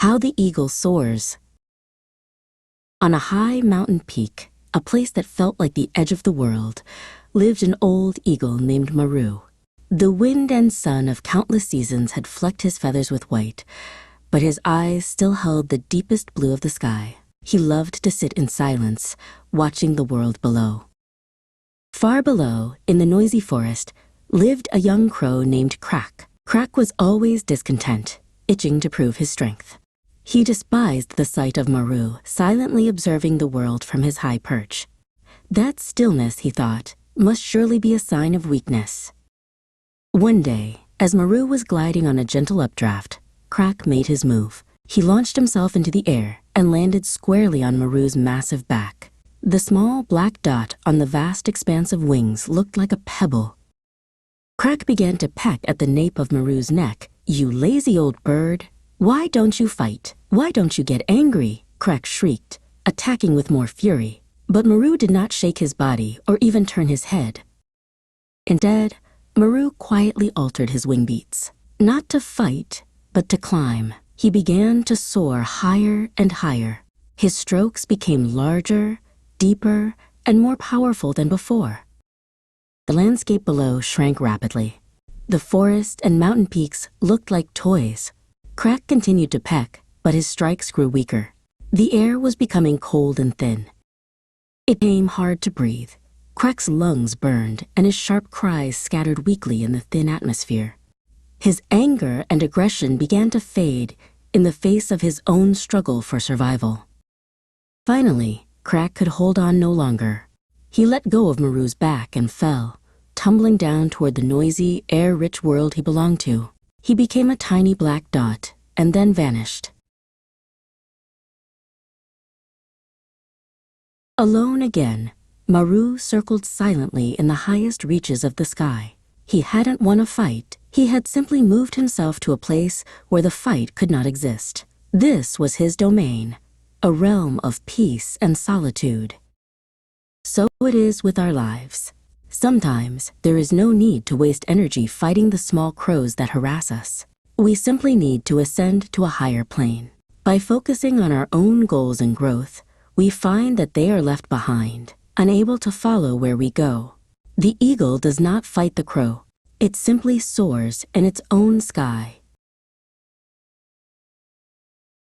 How the Eagle Soars. On a high mountain peak, a place that felt like the edge of the world, lived an old eagle named Maru. The wind and sun of countless seasons had flecked his feathers with white, but his eyes still held the deepest blue of the sky. He loved to sit in silence, watching the world below. Far below, in the noisy forest, lived a young crow named Crack. Crack was always discontent, itching to prove his strength. He despised the sight of Maru silently observing the world from his high perch. That stillness, he thought, must surely be a sign of weakness. One day, as Maru was gliding on a gentle updraft, Crack made his move. He launched himself into the air and landed squarely on Maru's massive back. The small black dot on the vast expanse of wings looked like a pebble. Crack began to peck at the nape of Maru's neck. "You lazy old bird! Why don't you fight? Why don't you get angry?" Crack shrieked, attacking with more fury. But Maru did not shake his body or even turn his head. Instead, Maru quietly altered his wing beats. Not to fight, but to climb. He began to soar higher and higher. His strokes became larger, deeper, and more powerful than before. The landscape below shrank rapidly. The forest and mountain peaks looked like toys. Crack continued to peck, but his strikes grew weaker. The air was becoming cold and thin. It became hard to breathe. Crack's lungs burned, and his sharp cries scattered weakly in the thin atmosphere. His anger and aggression began to fade in the face of his own struggle for survival. Finally, Crack could hold on no longer. He let go of Maru's back and fell, tumbling down toward the noisy, air-rich world he belonged to. He became a tiny black dot and then vanished. Alone again, Maru circled silently in the highest reaches of the sky. He hadn't won a fight. He had simply moved himself to a place where the fight could not exist. This was his domain, a realm of peace and solitude. So it is with our lives. Sometimes there is no need to waste energy fighting the small crows that harass us. We simply need to ascend to a higher plane. By focusing on our own goals and growth, we find that they are left behind, unable to follow where we go. The eagle does not fight the crow. It simply soars in its own sky,